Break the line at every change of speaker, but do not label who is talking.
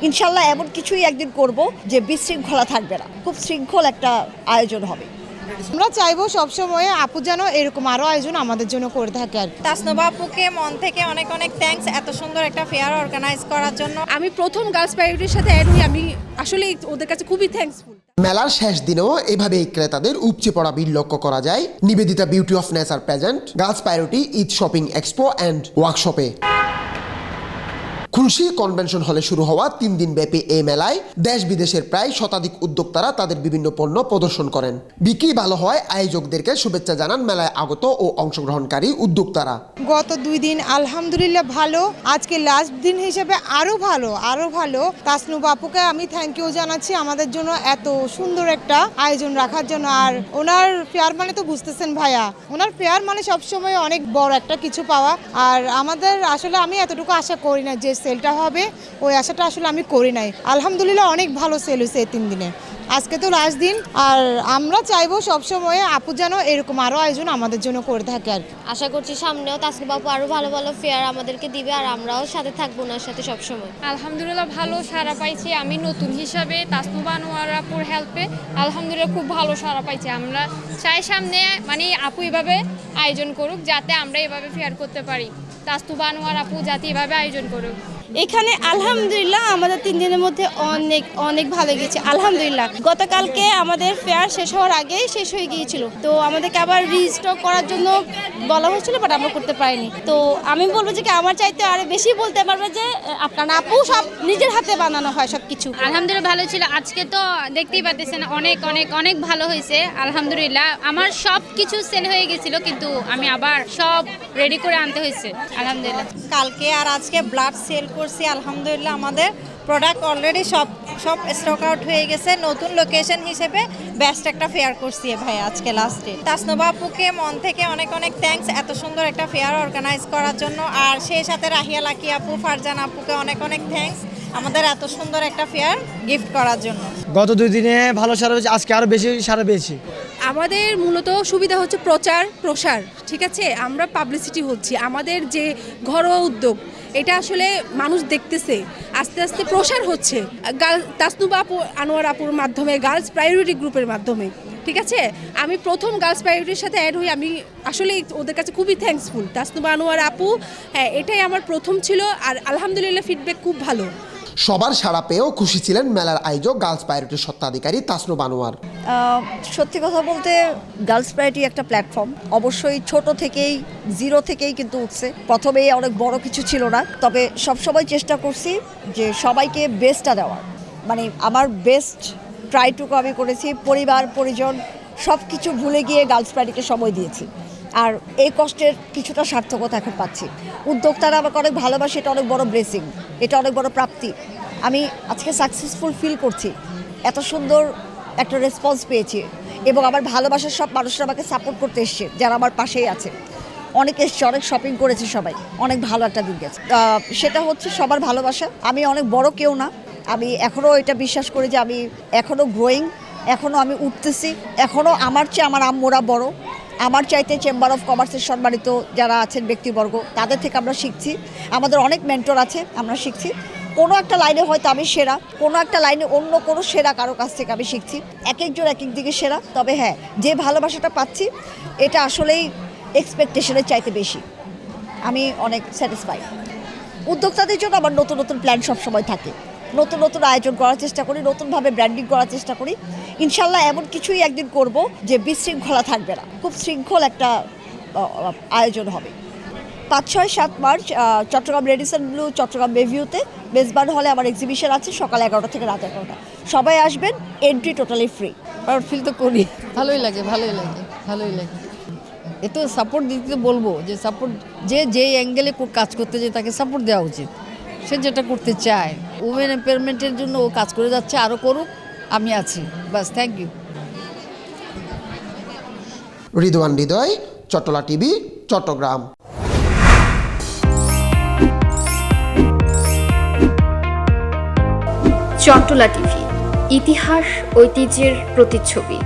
ইনশাল্লাহ এমন কিছুই একদিন করব যে বিশৃঙ্খলা থাকবে না, খুব শৃঙ্খল একটা আয়োজন হবে।
আমরা চাইবো সবসময় আপু যেন এরকম আরও আয়োজন আমাদের জন্য করে থাকে আর
তাসনুবা আপুকে মন থেকে অনেক অনেক থ্যাঙ্কস এত সুন্দর একটা ফেয়ার অর্গানাইজ করার জন্য।
আমি প্রথম গার্লস প্রায়োরিটির সাথে অ্যাড হই, আমি আসলে ওদের কাছে খুবই থ্যাঙ্কসফুল।
মেলার শেষ দিনেও এভাবেই ক্রেতাদের উপচে পড়া ভিড় লক্ষ্য করা যায় Nivedita beauty of nature present girls priority Eid shopping expo and ওয়ার্কশপে। খুলশী কনভেনশন হলে শুরু হওয়া 3 দিন ব্যাপী এই মেলায় দেশ বিদেশের প্রায় শতাধিক উদ্যোক্তারা তাদের বিভিন্ন পণ্য প্রদর্শন করেন। বিক্রি ভালো হয় আয়োজকদেরকে শুভেচ্ছা জানান মেলায় আগত ও অংশগ্রহণকারী উদ্যোক্তারা।
গত 2 দিন আলহামদুলিল্লাহ ভালো, আজকে লাস্ট দিন হিসেবে আরও ভালো। তাসনুবা আপুকে আমি থ্যাংক ইউ জানাচ্ছি আমাদের জন্য এত সুন্দর একটা আয়োজন রাখার জন্য। আর ওনার ফেয়ার মানে তো বুঝতেছেন ভাইয়া, ওনার ফেয়ার মানে সবসময় অনেক বড় একটা কিছু পাওয়া। আর আমাদের আসলে আমি এতটুকু আশা করি না যে সেলটা হবে, ওই আশাটা আসলে আমি করি নাই। আলহামদুলিল্লাহ অনেক ভালো সেল হয়েছে এই 3 দিনে, আজকে তো লাস্ট দিন। আর আমরা চাইবো সবসময় আপু যেন এরকম আরও আয়োজন আমাদের জন্য করে থাকে আর
আশা করছি সামনেও তাসনুবা আপু আরও ভালো ভালো ফেয়ার আমাদেরকে দিবে আর আমরাও সাথে থাকবো ওনার সাথে সবসময়।
আলহামদুলিল্লাহ ভালো সাড়া পাইছি, আমি নতুন হিসাবে তাসনুবা আপুর হেল্পে আলহামদুলিল্লাহ খুব ভালো সাড়া পাইছি। আমরা চাই সামনে মানে আপু এভাবে আয়োজন করুক, যাতে আমরা এভাবে ফেয়ার করতে পারি। তাসনুবা আপু যাতে এভাবে আয়োজন করুক।
এখানে আলহামদুলিল্লাহ আমাদের 3 দিনের মধ্যে অনেক ভালো গেছে আলহামদুলিল্লাহ। গতকালকে আমাদের ফেয়ার শেষ হওয়ার আগেই শেষ হয়ে গিয়েছিল, তো আমাদেরকে আবার রিস্টক করার জন্য বলা হয়েছিল, বাট আমরা করতে পারিনি। তো আমি বলবো যে আমার চাইতে আরো বেশি বলতে পারবে যে আপনার আপু সব নিজের হাতে বানানো হয় সব কিছু।
আলহামদুলিল্লাহ ভালো ছিল, আজকে তো দেখতেই পাচ্ছেন অনেক ভালো হয়েছে আলহামদুলিল্লাহ। আমার সব কিছু সেল হয়ে গেছিল, কিন্তু আমি আবার সব রেডি করে আনতে হয়েছে আলহামদুলিল্লাহ।
কালকে আর আজকে ব্লাড সেল করছি আলহামদুলিল্লাহ, আমাদের প্রোডাক্ট অলরেডি সব স্টক আউট হয়ে গেছে। নতুন লোকেশন হিসেবে বেস্ট একটা ফেয়ার করছি ভাই আজকে লাস্টে। তাসনুবা আপুকে মন থেকে অনেক অনেক থ্যাঙ্কস এত সুন্দর একটা ফেয়ার অর্গানাইজ করার জন্য। আর সেই সাথে রাহিয়া লাকি আপু, ফারজান আপুকে অনেক অনেক থ্যাঙ্কস আমাদের এত সুন্দর একটা ফেয়ার গিফট করার জন্য।
গত 2 দিনে ভালো সারা পেয়েছি, আজকে আরও বেশি সারা পেয়েছি।
আমাদের মূলত সুবিধা হচ্ছে প্রসার, ঠিক আছে, আমরা পাবলিসিটি হচ্ছি। আমাদের যে ঘরোয়া উদ্যোগ এটা আসলে মানুষ দেখতেছে, আস্তে আস্তে প্রসার হচ্ছে তাসনুবা আপু আনোয়ার আপুর মাধ্যমে, গার্লস প্রায়োরিটি গ্রুপের মাধ্যমে, ঠিক আছে। আমি প্রথম গার্লস প্রায়োরিটির সাথে অ্যাড হই, আমি আসলে ওদের কাছে খুবই থ্যাঙ্কসফুল। তাসনুবা আনোয়ার আপু, হ্যাঁ এটাই আমার প্রথম ছিল, আর আলহামদুলিল্লাহ ফিডব্যাক খুব ভালো।
সবার সাড়া পেয়েও খুশি ছিলেন মেলার আয়োজক গার্লস প্রায়োরিটির স্বত্বাধিকারী তাসনুবা আনোয়ার।
সত্যি কথা বলতে গার্লস প্রায়োরিটি একটা প্ল্যাটফর্ম, অবশ্যই ছোট থেকেই জিরো থেকেই কিন্তু উঠছে, প্রথমেই অনেক বড় কিছু ছিল না। তবে সবসময় চেষ্টা করছি যে সবাইকে বেস্টটা দেওয়ার, মানে আমার বেস্ট ট্রাইটুকু আমি করেছি। পরিবার পরিজন সব কিছু ভুলে গিয়ে গার্লস প্রায়োরিটিকে সময় দিয়েছি, আর এই কষ্টের কিছুটা সার্থকতা এখন পাচ্ছি। উদ্যোক্তারা আমাকে অনেক ভালোবাসে, এটা অনেক বড় ব্লেসিং, এটা অনেক বড় প্রাপ্তি। আমি আজকে সাকসেসফুল ফিল করছি, এত সুন্দর একটা রেসপন্স পেয়েছি, এবং আমার ভালোবাসার সব মানুষরা আমাকে সাপোর্ট করতে এসছে, যারা আমার পাশেই আছে। অনেক এসছে, অনেক শপিং করেছে সবাই, অনেক ভালো একটা দিন গেছে। সেটা হচ্ছে সবার ভালোবাসা। আমি অনেক বড় কেউ না, আমি এখনও এটা বিশ্বাস করি যে আমি এখনও গ্রোয়িং, এখনও আমি উঠতেছি, এখনও আমার চেয়ে আমার আম্মুরা বড়, আমার চাইতে চেম্বার অফ কমার্সের সম্মানিত যারা আছেন ব্যক্তিবর্গ, তাদের থেকে আমরা শিখছি। আমাদের অনেক মেন্টর আছে, আমরা শিখছি। কোনো একটা লাইনে হয়তো আমি সেরা, কোনো একটা লাইনে অন্য কোনো সেরা কারো কাছ থেকে আমি শিখছি। এক একজন এক এক দিকে সেরা। তবে হ্যাঁ, যে ভালোবাসাটা পাচ্ছি এটা আসলেই এক্সপেকটেশনের চাইতে বেশি। আমি অনেক স্যাটিসফাইড। উদ্যোক্তাদের জন্য আমার নতুন নতুন প্ল্যান সবসময় থাকে, নতুন নতুন আয়োজন করার চেষ্টা করি, নতুনভাবে ব্র্যান্ডিং করার চেষ্টা করি। ইনশাল্লাহ এমন কিছুই একদিন করব যে বিশৃঙ্খলা থাকবে না, খুব শৃঙ্খল একটা আয়োজন হবে। 5, 6, 7 March Chattogram Radisson Blu, Chattogram বেভিউতে মেজবান হলে আমার এক্সিবিশন আছে সকাল 11টা থেকে রাত 11টা। সবাই আসবেন, entry totally free.
Proud feel তো করি, ভালোই লাগে। এ তো সাপোর্ট দিতে বলবো, যে সাপোর্ট যে অ্যাঙ্গেলে কাজ করতে যায় তাকে সাপোর্ট দেওয়া উচিত। সে যেটা করতে চায়, উমেন এম্পাওয়ারমেন্টের জন্য ও কাজ করে যাচ্ছে, আরও করুক, আমি আছি, বাস। Thank you.
Ridwan Hridoy, Chattala TV, Chattogram.
Chattala TV, ইতিহাস ঐতিহ্যের প্রতিচ্ছবি।